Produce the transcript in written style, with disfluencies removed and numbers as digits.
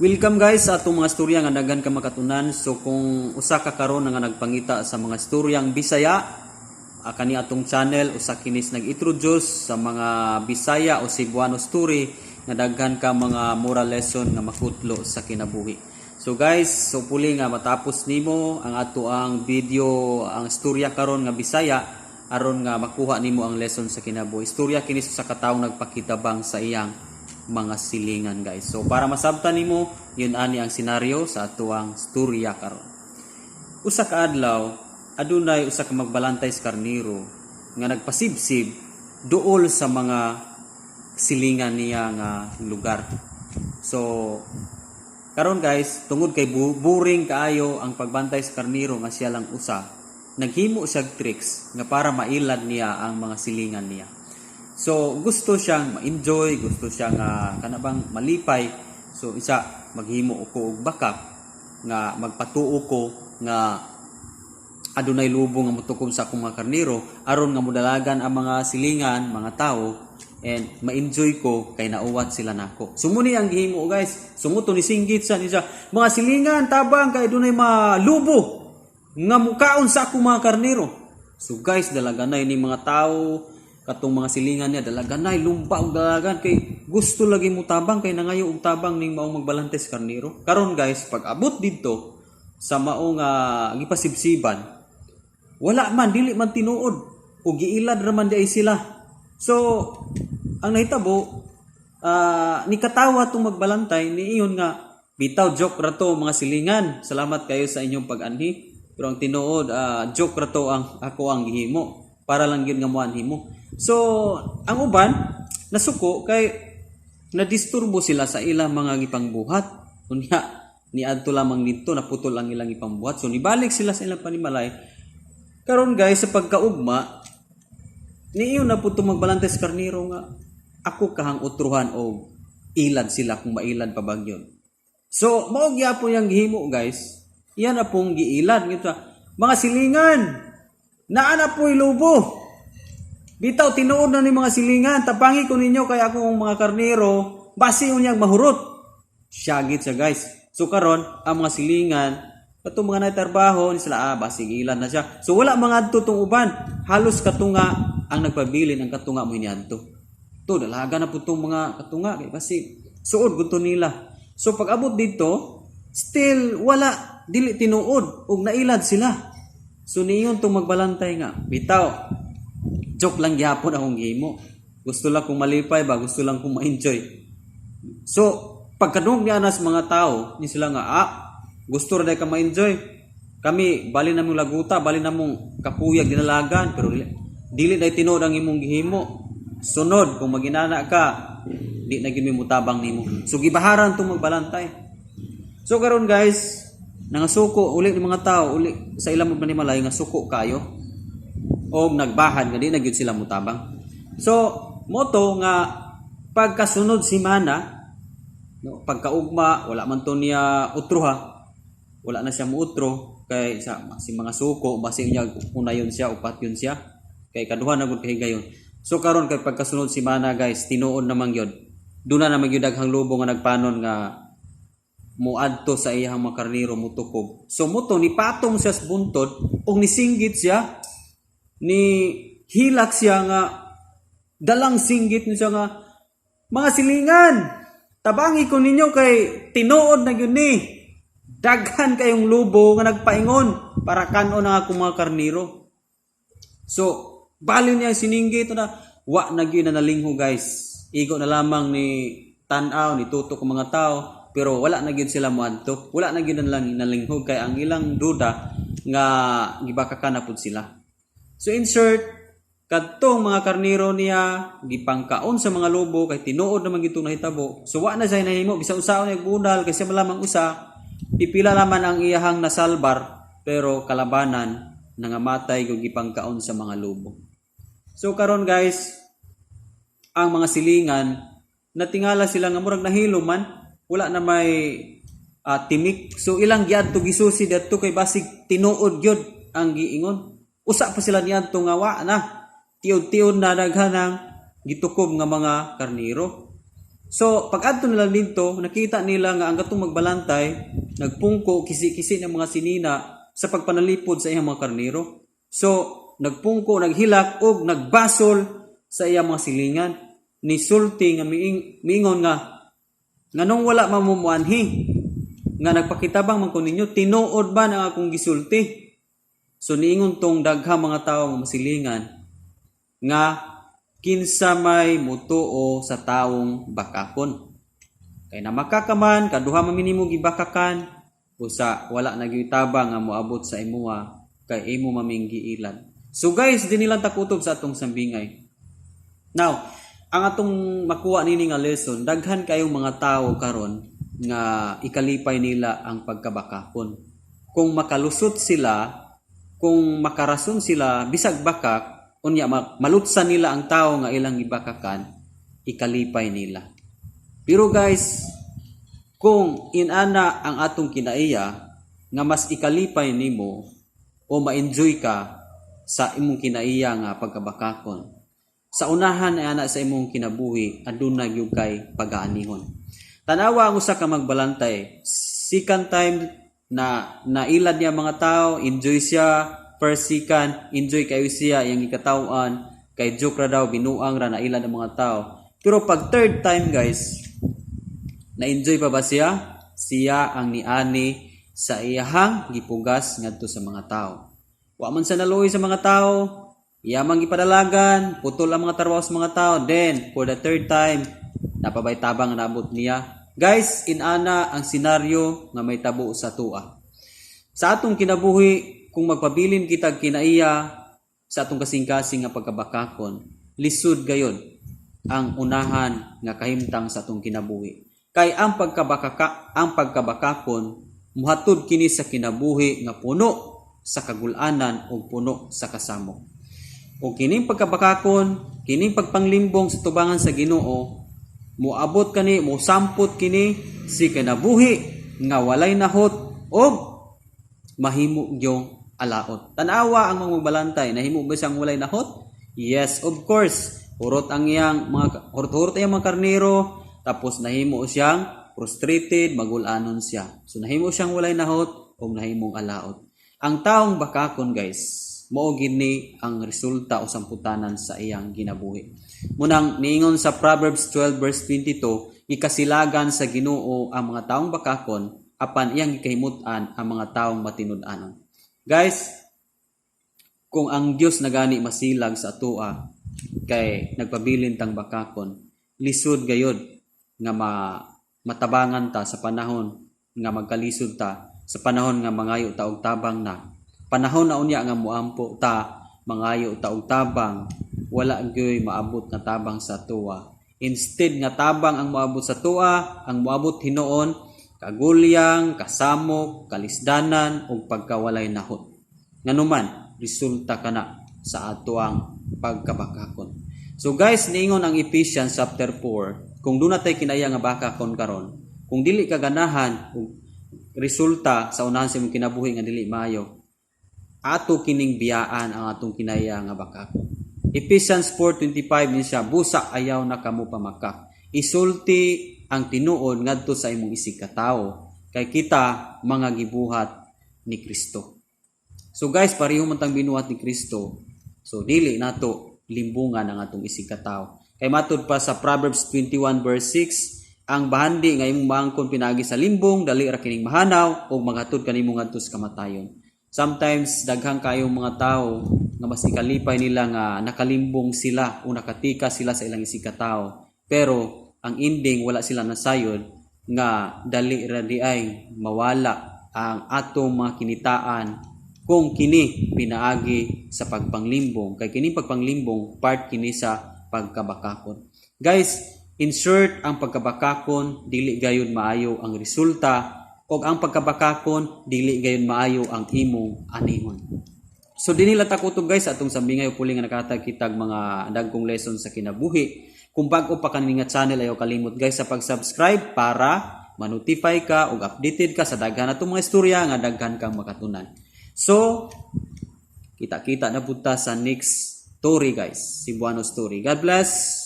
Welcome guys sa atong mga storya nga daghan ka makatunan. So kung usa ka karon nga nagpangita sa mga storyang Bisaya, kani atong channel usa kinis nag-introduce sa mga Bisaya o Cebuano story nga daghan ka mga moral lesson nga makutlo sa kinabuhi. So guys, so puli nga matapos nimo ang ato ang video, ang storya karon nga Bisaya aron nga makuha nimo ang lesson sa kinabuhi. Storya kinis sa kataong nagpakitabang sa iyang mga silingan guys. So para masabtan nimo, yun ani ang senaryo sa atuang storya karon. Usa ka adlaw, adunay usa ka magbalantay sa karniro nga nagpasibsib duol sa mga silingan niya nga lugar. So karon guys, tungod kay boring kaayo ang pagbantay sa karniro nga siya lang usa, naghimo siya tricks nga para mailad niya ang mga silingan niya. So gusto siyang ma-enjoy, gusto siyang kanabang malipay. So isa maghimo ko og backup nga magpatuo ko nga adunay lubong nga motukom sa akong mga karniro aron nga modalagan ang mga silingan, mga tao, and ma-enjoy ko kay nauwat sila nako. So muni ang gihimo guys. Sumuto ni singgit sa niya mga silingan tabang kay adunay malubo nga mukaon sa akong mga karniro. So guys, dalaganay ni mga tao katong mga silingan niya, dalaganay lumpa og dalagan kay gusto lagi mo tabang kay nangayo og tabang ning maong magbalante sa karniro. Karon guys, pag abot didto sa maong gipasibsiban, wala man, dili man tinuod ug giilad ra man diay sila. So ang nahitabo, ni katawa tong magbalantay ni iyon nga bitaw joke ra to mga silingan, salamat kayo sa inyong pag-anhi, pero ang tinuod joke ra to ang ako ang gihimo para lang gyud nga moanhimo. So ang uban nasuko kay nadisturbo sila sa ilang mga gipangbuhat. Unya niadto lamang dito naputol ang ilang gipangbuhat. So nibalik sila sa ilang panimalay. Karon guys, sa pagkaugma niiyon na puto magbalante sa karniro nga ako kahang utruhan o ilad sila kung mailad pa bagyon. So mao gyapon yang gihimo guys. Iyan na pong giilad ngito mga silingan. Naa na po'y lubo. Bitaw tinuod na ni mga silingan, tapangi ko ninyo kay akong mga karniro, basi unyang mahurot. Syagit siya guys. So karon ang mga silingan, katong mga nagtrabaho ni sila basi gilan na siya. So wala mga adto tong uban, halos katunga ang nagpabilin ang katunga mo iniadto. To dalaga na putong mga katunga kay basi suod gud nila. So pag abot dito, still wala, dili tinuod ug nailad sila. So niyon tong magbalantay nga, bitaw joke lang gyapon akong gihimo. Gusto lang kong malipay ba, gusto lang kong ma-enjoy. So pagkadung niya nas mga tao, ni sila nga gusto ra day ka ma-enjoy. Kami bali namong laguta, bali namong kapuyag dinalagan, pero dili day tinuod ang imong gihimo. Sunod kung maginana ka, di na gyud mo tabang nimo. So gibaharan tong magbalantay. So karon guys, nangasuko uli ng mga tao uli sa ilang manimalay nga suko kayo o nagbahan nga di na gyud sila mutabang. So moto nga pagkasunod si mana no, pagkaugma wala man to niya utro wala na siya muutro kay sa si mga suko basi niya unayon siya upat yun siya kay kaduha na gud kay gayon. So karon kay pagkasunod si mana guys, tinuod naman gyud duna na magyud daghang lubo nga nagpanon nga muadto sa iyang mga karniro mutukob. So moto ni patong siya sa buntod ug nisinggit siya, ni hilak siya nga dalang singgit niya nga mga silingan tabangi ko ninyo kay tinuod na gyud ni daghan kayong lubo nga nagpaingon para kanon ang akong mga karniro. So baliw niya sininggit na wa na gyud na nalingho guys, igo na lamang ni tan-aw ni tutok ang mga tao, pero wala na gyud sila moadto, wala na gyud lang nalinghog kay ang ilang duda nga gibakakan na pud sila. So in short, kadtong mga karniro niya gipangkaon sa mga lobo kay tinuod naman gitong nahitabo. So wa na say nahimo bisan usaon nagbudal kasi malamang usa pipila naman ang iyahang nasalbar pero kalabanan nangamatay kung gipangkaon sa mga lobo. So karon guys, ang mga silingan natingala sila nga murag nahilo man, wala na may timik. So ilang giadto gisusi dadto kay basig tinuod gyud ang giingon. Usa pa sila niadto nga wa na tiud-tiud na daghanang gitukob nga mga karniro. So pag adto nila dito, nakita nila nga ang katong magbalantay nagpungko kisi-kisi ng mga sinina sa pagpanalipod sa iyang mga karnero. So nagpungko, naghilak og nagbasol sa iyang mga silingan. Nisulti nga miingon nga nganong wala mamumuanhi nga nagpakitabang man ko ninyo, tinuod ba na akong gisulti? So niingon tong daghang mga tawo nga masilingan nga kinsa may mutuo sa taong bakakon. Kay na makakaman kaduha man minimo gibakakan usa wala nagyutabang nga moabot sa imuha kay imo maminggi ilan. So guys, di nila takutob sa atong sambingay. Now, ang atong makuha nini nga lesson, daghan kayong mga tao karon nga ikalipay nila ang pagkabakakon. Kung makalusot sila, kung makarason sila bisag bakak, unya malutsan nila ang tao nga ilang ibakakan, ikalipay nila. Pero guys, kung inana ang atong kinaiya nga mas ikalipay nimo o ma-enjoy ka sa imong kinaiya nga pagkabakakon, sa unahan ay ana sa imong kinabuhi aduna gyud kay pagaanihon. Tanawa ang usa ka magbalantay, second time na nailad niya mga tao, enjoy siya, first second, enjoy kayo siya, yung ikatawan, kay joke ra daw, binuang ra, nailad ang mga tao. Pero pag third time guys, na-enjoy pa ba siya? Siya ang niani sa iyahang gipugas ngadto sa mga tao. Wa man sa naluoy sa mga tao, iyamang gipadalagan, putol ang mga tarwaw sa mga tao, then for the third time, napabay tabang nabot niya. Guys, inana ang senaryo nga may tabo sa tua. Sa atong kinabuhi, kung magpabilin kita kinaiya sa atong kasing-kasing nga pagkabakakon, lisod gayon ang unahan nga kahimtang sa atong kinabuhi. Kay ang pagkabakakon muhatod kini sa kinabuhi nga puno sa kagulanan o puno sa kasamok. O kining pagkabakakon, kining pagpanglimbong sa tubangan sa Ginoo, moabot kani, mo sampot kini si kinabuhi nga walay nahot o mahimo gyong alaot. Tanawa ang mga magbalantay, nahimo ba siyang walay nahot? Yes, of course. Hurot ang iyang hurot ang mga karnero, tapos nahimo siyang frustrated, magulanon siya. So nahimo siyang walay nahot o nahimong alaot. Ang taong bakakon guys, mao gini ang resulta o samputanan sa iyang ginabuhi. Munang niingon sa Proverbs 12 verse 22, ikasilagan sa Ginoo ang mga taong bakakon apan iyang gikahimutan ang mga taong matinud-anon. Guys, kung ang Dios nagani masilag sa atua kay nagpabilin tang bakakon, lisod gayod nga matabangan ta sa panahon nga magkalisod ta, sa panahon nga mangayo ta og tabang na. Panahon na unya nga muampo ta mangayo ta og tabang, wala gyoy maabot nga tabang sa tuwa. Instead nga tabang ang moabot sa tuwa, ang moabot hinuon kagulyang, kasamok, kalisdanan ug pagkawalay nahot. Nganuman resulta kana sa atoang pagkabakakon. So guys, niingon ang Ephesians chapter 4, kung doon natay kinaya nga bakakon karon, kung dili ka ganahan ug resulta sa unahan sa imong kinabuhi nga dili maayo, ato kining biyaan ang atong kinaya nga bakakon. Ephesians 4:25 ni siya, busa ayaw na kamo pamakak. Isulti ang tinuod ngadto sa imong isig ka tawo, kay kita mga gibuhat ni Kristo. So guys, pareho man tang binuhat ni Kristo. So dili nato limbungan ang atong isig ka tawo. Kay matud pa sa Proverbs 21 verse 6, ang bahandi nga imong maangkon pinagi sa limbong, dali ra kining mahanaw o maghatod kanimo ngadto sa kamatayon. Sometimes daghang kayong mga tao nga mas ikalipay nila nga nakalimbong sila o nakatika sila sa ilang isig ka tawo. Pero ang ending wala sila nasayod nga dali ra di ay mawala ang atong mga kinitaan kung kini pinaagi sa pagpanglimbong. Kay kini pagpanglimbong part kini sa pagkabakakon. Guys, in short, ang pagkabakakon dili gayon maayo ang resulta, o ang pagkabakakon dili gayon maayo ang imong anihon. So dinila takutob guys atong sambingay upuli nga nakatag kitag mga dagkong lesson sa kinabuhi. Kung bago pa kanini nga channel, ayaw kalimot guys sa pag-subscribe para ma-notify ka o updated ka sa daghan atong mga istorya nga daghan kang makatunan. So kita-kita na punta sa next story guys, Cebuano story. God bless.